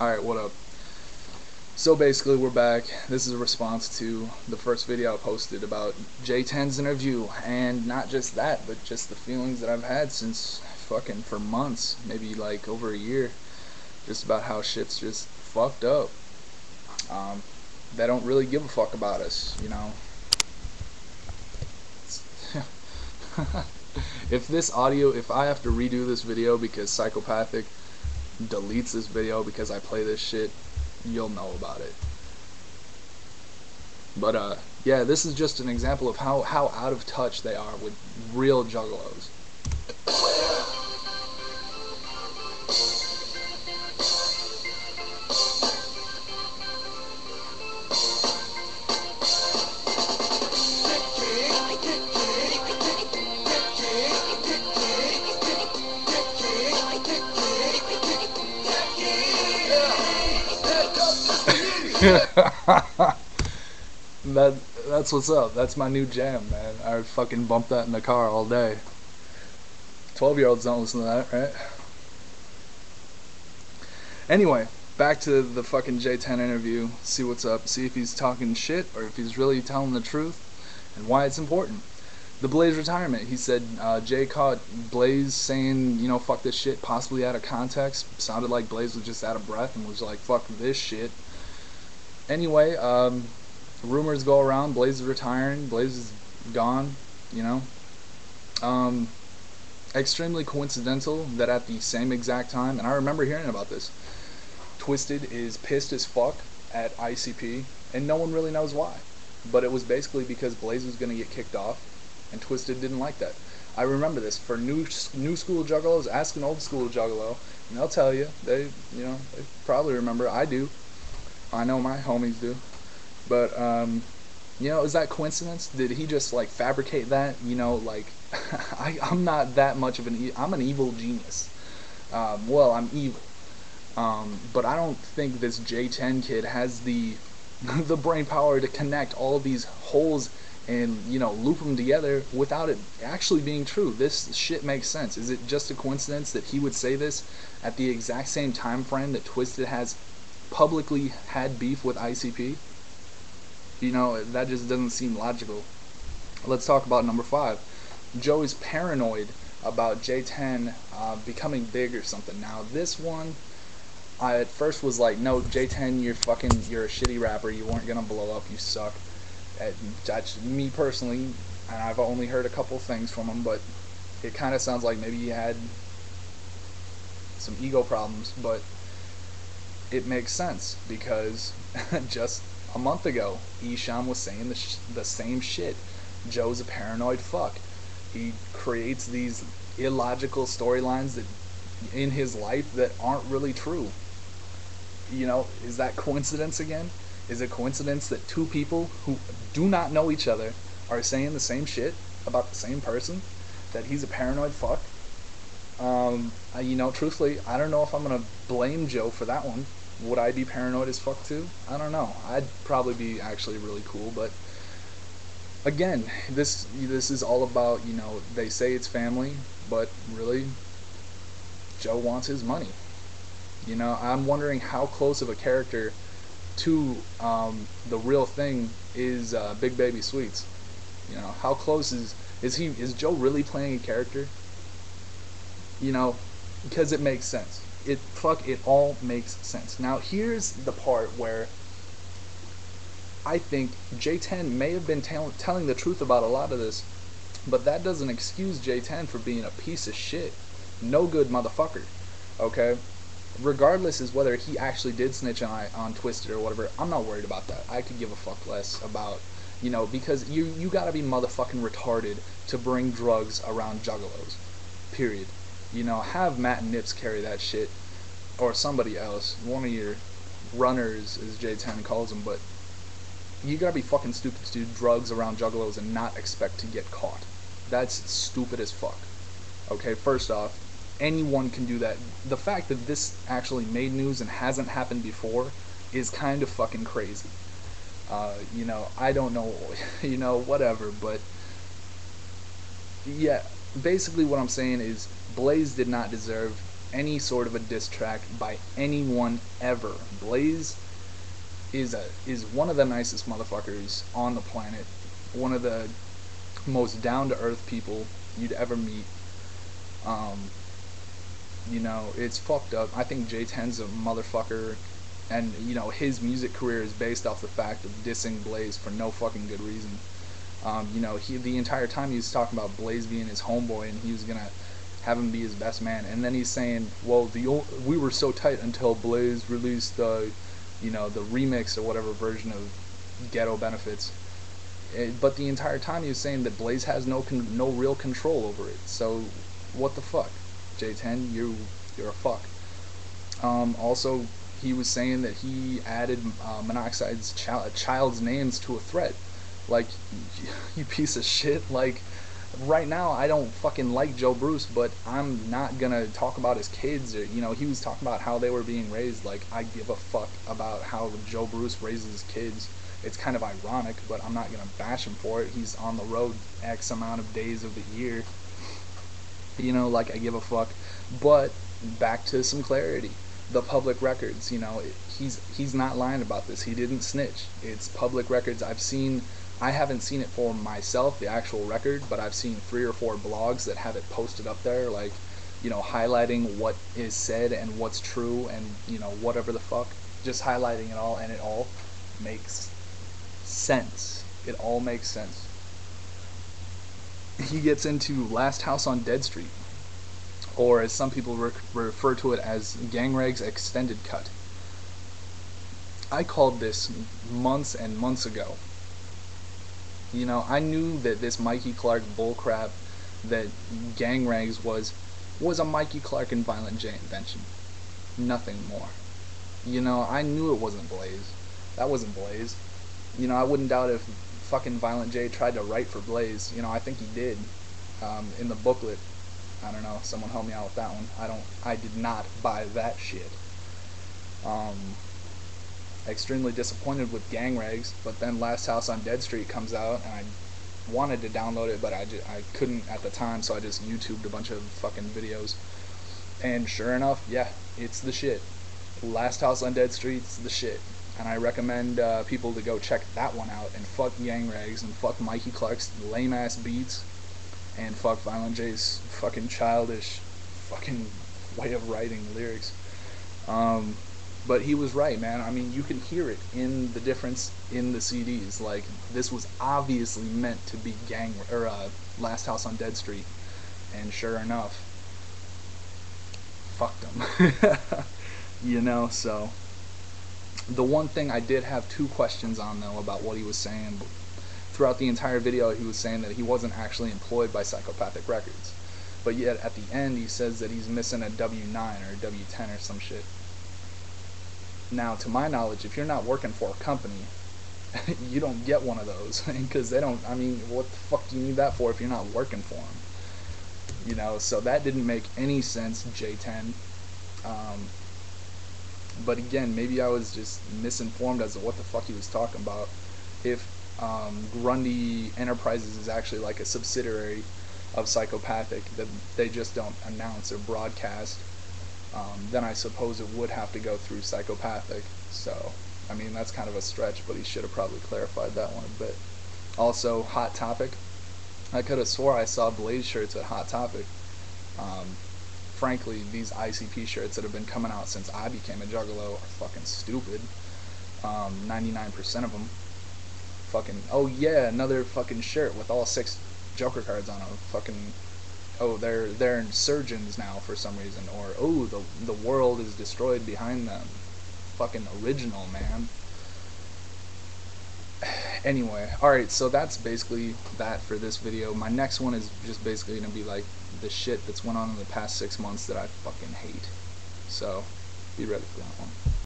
Alright, what up? So basically, we're back. This is a response to the first video I posted about J-10's interview, and not just that, but just the feelings that I've had since fucking for months, maybe like over a year, just about how shit's just fucked up. Um, they don't really give a fuck about us, you know. If I have to redo this video because Psychopathic deletes this video because I play this shit, you'll know about it. But yeah, this is just an example of how out of touch they are with real juggalos. That's what's up. That's my new jam, man. I fucking bump that in the car all day. 12-year-olds don't listen to that, right? Anyway, back to the fucking J-10 interview. See what's up. See if he's talking shit or if he's really telling the truth and why it's important. The Blaze retirement. He said Jay caught Blaze saying, you know, fuck this shit, possibly out of context. Sounded like Blaze was just out of breath and was like, fuck this shit. Anyway, rumors go around. Blaze is retiring. Blaze is gone. You know, extremely coincidental that at the same exact time, and I remember hearing about this. Twisted is pissed as fuck at ICP, and no one really knows why. But it was basically because Blaze was gonna get kicked off, and Twisted didn't like that. I remember this. For new school juggalos, ask an old school juggalo, and they'll tell you. They probably remember. I do. I know my homies do. But you know, is that coincidence? Did he just like fabricate that? You know, like I'm not that much of I'm an evil genius. Well, I'm evil. But I don't think this J-10 kid has the the brain power to connect all of these holes and, you know, loop them together without it actually being true. This shit makes sense. Is it just a coincidence that he would say this at the exact same time frame that Twisted has publicly had beef with ICP? You know, that just doesn't seem logical. Let's talk about number 5. Joe is paranoid about J-10 becoming big or something. Now, this one, I at first was like, no, J-10, you're a shitty rapper. You weren't gonna blow up. You suck. That's me personally, and I've only heard a couple things from him, but it kind of sounds like maybe he had some ego problems, but it makes sense because just a month ago, Esham was saying the same shit. Joe's a paranoid fuck. He creates these illogical storylines that in his life that aren't really true. You know, is that coincidence again? Is it coincidence that two people who do not know each other are saying the same shit about the same person? That he's a paranoid fuck? You know, truthfully, I don't know if I'm gonna blame Joe for that one. Would I be paranoid as fuck too? I don't know. I'd probably be actually really cool, but again, this is all about, you know, they say it's family, but really, Joe wants his money. You know, I'm wondering how close of a character to the real thing is Big Baby Sweets. You know, how close is Joe really playing a character? You know, because it makes sense. It all makes sense. Now here's the part where I think J-10 may have been telling the truth about a lot of this, but that doesn't excuse J-10 for being a piece of shit, no good motherfucker. Okay, regardless is whether he actually did snitch on Twisted or whatever. I'm not worried about that. I could give a fuck less about, you know, because you gotta be motherfucking retarded to bring drugs around juggalos. Period. You know, have Matt Nips carry that shit, or somebody else, one of your runners, as J-10 calls them, but you gotta be fucking stupid to do drugs around juggalos and not expect to get caught. That's stupid as fuck. Okay, first off, anyone can do that. The fact that this actually made news and hasn't happened before is kind of fucking crazy. You know, I don't know, you know, whatever, but yeah, basically what I'm saying is Blaze did not deserve any sort of a diss track by anyone ever. Blaze is one of the nicest motherfuckers on the planet. One of the most down to earth people you'd ever meet. You know, it's fucked up. I think J-10's a motherfucker, and you know, his music career is based off the fact of dissing Blaze for no fucking good reason. You know, the entire time he was talking about Blaze being his homeboy and he was gonna have him be his best man, and then he's saying, well, we were so tight until Blaze released the, you know, the remix or whatever version of Ghetto Benefits. But the entire time he was saying that Blaze has no real control over it. So what the fuck, J-10, you're a fuck. Also, he was saying that he added Monoxide's child's names to a thread. Like, you piece of shit. Like, right now I don't fucking like Joe Bruce, but I'm not gonna talk about his kids. Or, you know, he was talking about how they were being raised. Like, I give a fuck about how Joe Bruce raises his kids. It's kind of ironic, but I'm not gonna bash him for it. He's on the road X amount of days of the year. You know, like, I give a fuck. But back to some clarity. The public records, you know, he's not lying about this. He didn't snitch. It's public records. I haven't seen it for myself, the actual record, but I've seen 3 or 4 blogs that have it posted up there, like, you know, highlighting what is said and what's true and, you know, whatever the fuck. Just highlighting it all, and it all makes sense. It all makes sense. He gets into Last House on Dead Street, or as some people refer to it as Gang Reg's Extended Cut. I called this months and months ago. You know, I knew that this Mikey Clark bullcrap that Gang Rags was a Mikey Clark and Violent J invention. Nothing more. You know, I knew it wasn't Blaze. That wasn't Blaze. You know, I wouldn't doubt if fucking Violent J tried to write for Blaze. You know, I think he did. In the booklet. I don't know, someone help me out with that one. I did not buy that shit. Extremely disappointed with Gang Rags, but then Last House on Dead Street comes out, and I wanted to download it, but I couldn't at the time, so I just YouTubed a bunch of fucking videos. And sure enough, yeah, it's the shit. Last House on Dead Street's the shit. And I recommend people to go check that one out, and fuck Gang Rags, and fuck Mikey Clark's lame-ass beats, and fuck Violent J's fucking childish fucking way of writing lyrics. But he was right, man. I mean, you can hear it in the difference in the CDs. Like, this was obviously meant to be Last House on Dead Street, and sure enough, fucked him. You know, so the one thing I did have 2 questions on, though, about what he was saying. Throughout the entire video, he was saying that he wasn't actually employed by Psychopathic Records, but yet at the end he says that he's missing a W-9 or a W-10 or some shit. Now, to my knowledge, if you're not working for a company, you don't get one of those, because they don't, I mean, what the fuck do you need that for if you're not working for them? You know, so that didn't make any sense, J-10. But again, maybe I was just misinformed as to what the fuck he was talking about. If Grundy Enterprises is actually like a subsidiary of Psychopathic that they just don't announce or broadcast, then I suppose it would have to go through Psychopathic. So, I mean, that's kind of a stretch, but he should have probably clarified that one a bit. Also, Hot Topic. I could have swore I saw Blaze shirts at Hot Topic. Frankly, these ICP shirts that have been coming out since I became a Juggalo are fucking stupid. 99% of them. Fucking, oh yeah, another fucking shirt with all 6 Joker cards on it. Fucking, oh, they're insurgents now for some reason, or oh, the world is destroyed behind them. Fucking original, man. Anyway, alright, so that's basically that for this video. My next one is just basically gonna be like the shit that's went on in the past 6 months that I fucking hate. So, be ready for that one.